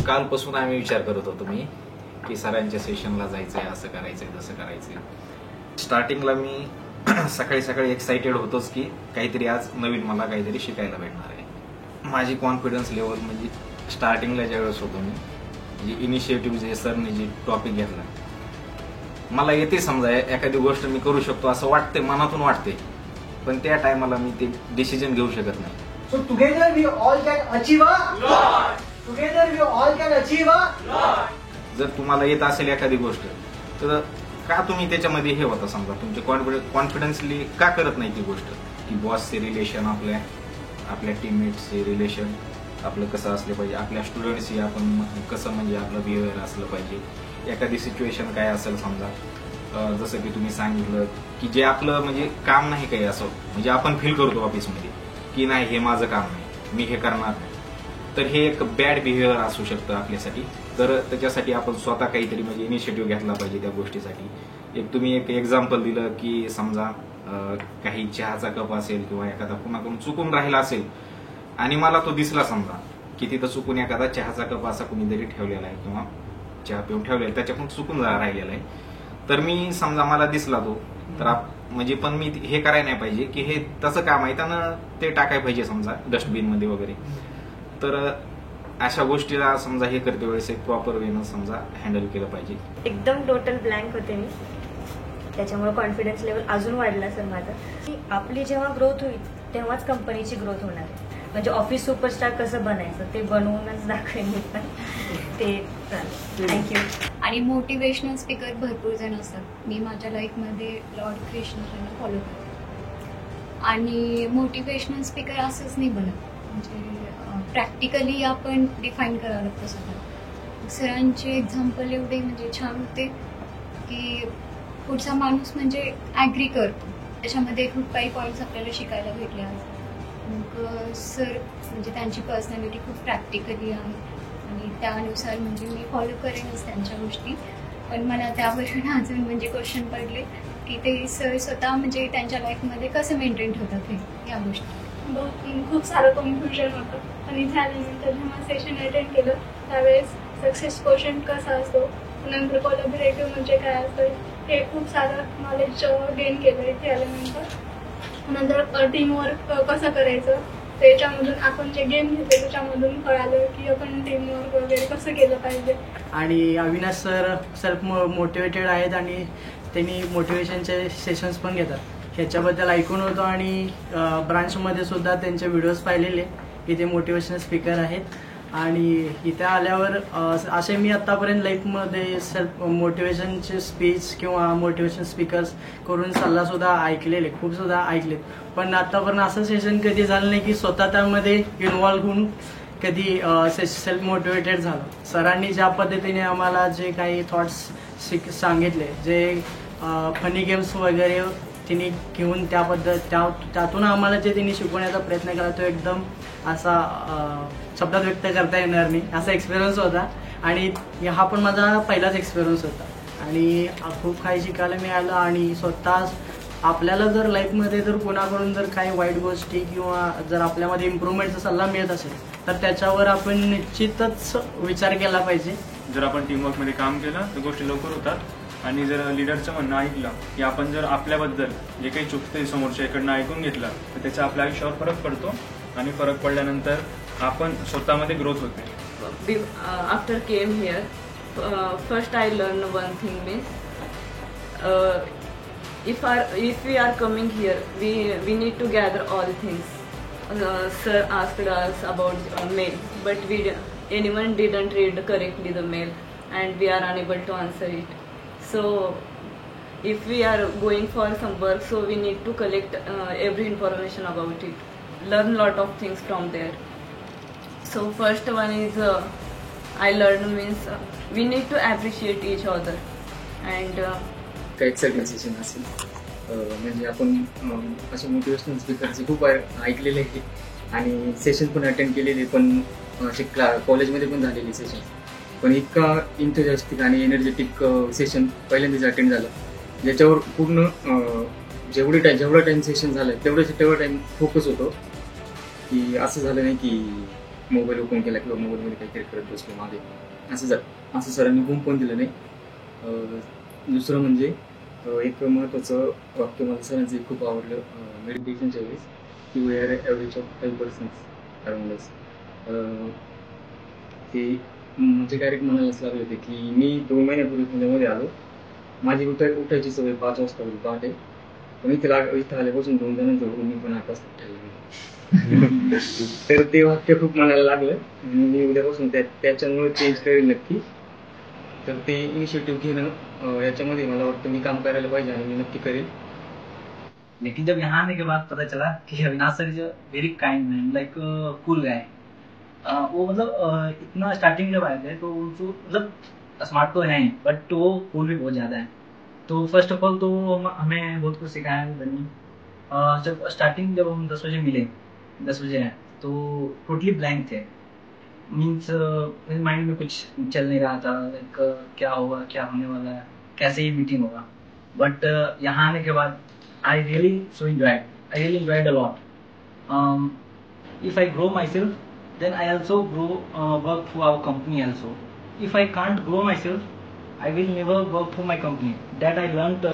कालपासून आम्ही विचार करत होतो मी की सरांच्या सेशनला जायचंय, असं करायचंय, तसं करायचंय. स्टार्टिंगला मी सकाळी सकाळी एक्साइटेड होतोच की काहीतरी आज नवीन मला काहीतरी शिकायला भेटणार आहे. माझी कॉन्फिडन्स लेवल म्हणजे स्टार्टिंगला ज्यावेळेस होतो मी, म्हणजे इनिशिएटिव्ह जे सरने जे टॉपिक घेतला, मला येते समजा एखादी गोष्ट मी करू शकतो असं वाटते, मनातून वाटते, पण त्या टायमाला मी ते डिसिजन घेऊ शकत नाही. So together we all can achieve a lot. Together we all can achieve a lot. जर तुम्हाला येत असेल एखादी गोष्ट तर का तुम्ही त्याच्यामध्ये हे होता समजा तुमचे कॉन्फिडन्सली का करत नाही ती गोष्ट, की बॉसचे रिलेशन, आपल्या टीममेट्सचे रिलेशन आपलं कसं असलं पाहिजे, आपल्या स्टुडंट्सशी आपण कसं म्हणजे आपलं बिहेवियर असलं पाहिजे, एखादी सिच्युएशन काय असेल समजा जसं की तुम्ही सांगितलं की जे आपलं म्हणजे काम नाही काही असं म्हणजे आपण फील करतो ऑफिसमध्ये की नाही हे माझं काम नाही, मी हे करणार नाही, तर हे एक बॅड बिहेवियर असू शकतं आपल्यासाठी. तर त्याच्यासाठी आपण स्वतः काहीतरी म्हणजे इनिशिएटिव्ह घेतला पाहिजे त्या गोष्टीसाठी. तुम्ही एक एक्झाम्पल दिलं की समजा काही चहाचा कप असेल किंवा एखादा कुणाकडून चुकून राहिला असेल आणि मला तो दिसला समजा की तिथं चुकून एखादा चहाचा कप असा कुणीतरी ठेवलेला आहे किंवा चहा पिऊन ठेवलेला त्याच्याकडून चुकून राहिलेला आहे, तर मी समजा मला दिसला तो, तर म्हणजे पण मी हे करायला नाही पाहिजे की हे तसं काम आहे त्यानं ते टाकायला पाहिजे समजा डस्टबिन मध्ये वगैरे. तर अशा गोष्टीला समजा हे करते वेळेस एक प्रॉपर वेनं समजा हँडल केलं पाहिजे. एकदम टोटल ब्लँक होते मी, त्याच्यामुळे कॉन्फिडन्स लेवल अजून वाढला सर माझा. की आपली जेव्हा ग्रोथ होईल तेव्हाच कंपनीची ग्रोथ होणार आहे. म्हणजे ऑफिस सुपरस्टार कसं बनायचं ते बनवूनच दाखवेन मी पण ते. थँक्यू. आणि मोटिवेशनल स्पीकर भरपूर जण असतात. मी माझ्या लाईफमध्ये लॉर्ड कृष्ण यांना फॉलो करते. आणि मोटिवेशनल स्पीकर असंच नाही बनत, म्हणजे प्रॅक्टिकली आपण डिफाईन करावं लागतं सगळं. सरांचे एक्झाम्पल एवढे म्हणजे छान होते की पुढचा माणूस म्हणजे ॲग्री करतो, त्याच्यामध्ये खूप काही पॉईंट्स आपल्याला शिकायला भेटले आज. मग सर म्हणजे त्यांची पर्सनॅलिटी खूप प्रॅक्टिकली आहे आणि त्यानुसार म्हणजे मी फॉलो करेनच त्यांच्या गोष्टी. पण मला त्यापासून अजून म्हणजे क्वेश्चन पडले की ते सर स्वतः म्हणजे त्यांच्या लाईफमध्ये कसं मेंटेन ठेवतात हे या गोष्टी. खूप सारं कन्फ्युजन होतं आणि झाल्यानंतर जेव्हा सेशन अटेंड केलं त्यावेळेस सक्सेस क्वेश्चन कसा असतो, नंतर कोलॅबोरेटिव्ह म्हणजे काय असतं, हे खूप सारं नॉलेज गेन केलं इथे आल्यानंतर. नंतर टीमवर्क कसं करायचं त्याच्यामधून आपण जे गेम घेतले त्याच्यामधून कळालं की आपण टीमवर्क वगैरे कसं केलं पाहिजे. आणि अविनाश सर सेल्फ मोटिवेटेड आहेत आणि त्यांनी मोटिवेशनचे सेशन्स पण घेतात, ह्याच्याबद्दल ऐकून होतो. आणि ब्रांचमध्ये सुद्धा त्यांचे व्हिडिओज पाहिलेले की ते मोटिवेशनल स्पीकर आहेत. आणि इथे आल्यावर असे मी आतापर्यंत लाईफमध्ये सेल्फ मोटिवेशनचे स्पीच किंवा मोटिवेशन स्पीकर्स करून सल्लासुद्धा ऐकलेले, खूप सुद्धा ऐकलेत. पण आतापर्यंत असं सेशन कधी झालं नाही की स्वतः त्यामध्ये इन्व्हॉल्व्ह होऊन कधी सेल्फ मोटिवेटेड झालं. सरांनी ज्या पद्धतीने आम्हाला जे काही थॉट्स सांगितले, जे फनी गेम्स वगैरे तिने घेऊन त्यातून आम्हाला जे तिने शिकवण्याचा प्रयत्न केला तो एकदम असा शब्दात व्यक्त करता येणार नाही असा एक्सपिरियन्स होता. आणि हा पण माझा पहिलाच एक्सपिरियन्स होता आणि खूप काही शिकायला मिळालं. आणि स्वतः आपल्याला जर लाईफमध्ये जर कोणाकडून जर काही वाईट गोष्टी किंवा जर आपल्यामध्ये इम्प्रूव्हमेंटचा सल्ला मिळत असेल तर त्याच्यावर आपण निश्चितच विचार केला पाहिजे. जर आपण टीमवर्कमध्ये काम केलं तर गोष्टी लवकर होतात. आणि जर लिडरचं म्हणणं ऐकलं की आपण जर आपल्याबद्दल जे काही चुकते समोरच्या इकडनं ऐकून घेतलं तर त्याचा आपल्या आयुष्यावर फरक पडतो आणि फरक पडल्यानंतर आपण स्वतःमध्ये ग्रोथ होते. After came here, first I learned one thing means if we are coming here, we need to gather all things. Sir asked us about mail, but anyone didn't read correctly the mail, and we are unable to answer it. So if we are going for some work, so we need to collect every information about it, learn lot of things from there. So first one is I learned means we need to appreciate each other and काय excitement session असेल म्हणजे आपण असे motivational स्पीकरचे खूप ऐकलेले आहे आणि session पण अटेंड केलेले, पण असे कॉलेजमध्ये पण झालेले सेशन. पण इतका इंथुझियास्टिक आणि एनर्जेटिक सेशन पहिल्यांदाच अटेंड झालं, ज्याच्यावर पूर्ण जेवढा टाइम सेशन झालं तेवढा टाइम फोकस होतो की असं झालं नाही की मोबाईल ओपन केला किंवा मोबाईलमध्ये काहीतरी करत बसलो मागे असं सरांनी होऊन पण दिलं नाही. दुसरं म्हणजे एक महत्त्वाचं वाक्य मला सरांचं खूप आवडलं मेडिटेशनच्या वेळेस की we are average of 5% around us. ते म्हणजे डायरेक्ट म्हणायलाच लागले होते की मी 2 महिन्यापूर्वी पुण्यामध्ये आलो, माझी उठायची सवय 5 वाजता होती पहाटे, पण इथं आल्यापासून 2 जणांचं मी पण 8 वाजता उठायला. तर ते वाक्य खूप म्हणायला लागलं. मी उद्यापासून त्याच्यामुळे चेंज करेल नक्की. तर ते इनिशिएटिव्ह घेणं याच्यामध्ये मला वाटतं मी काम करायला पाहिजे आणि मी नक्की करेल. लेकिन जब यहाँ आने के बाद पता चला कि Avinash sir is very kind man, like cool guy. वो मतलब इतना स्टार्टिंग जब आए थे तो उनको मतलब स्मार्ट तो है बट वो कूल भी बहुत ज़्यादा है. तो फर्स्ट ऑफ ऑल तो हमें बहुत कुछ सिखाया है बनी. जब स्टार्टिंग जब हम 10 बजे मिले, 10 बजे आए तो टोटली ब्लैंक थे. मीन्स माइंड में कुछ चल नहीं रहा था, लाइक क्या होगा, क्या होने वाला है, कैसे ही मीटिंग होगा. बट यहाँ आने के बाद I really enjoyed a lot. If I grow myself, then I also work for our company also. If I can't grow myself, I will never work for my company. That I learned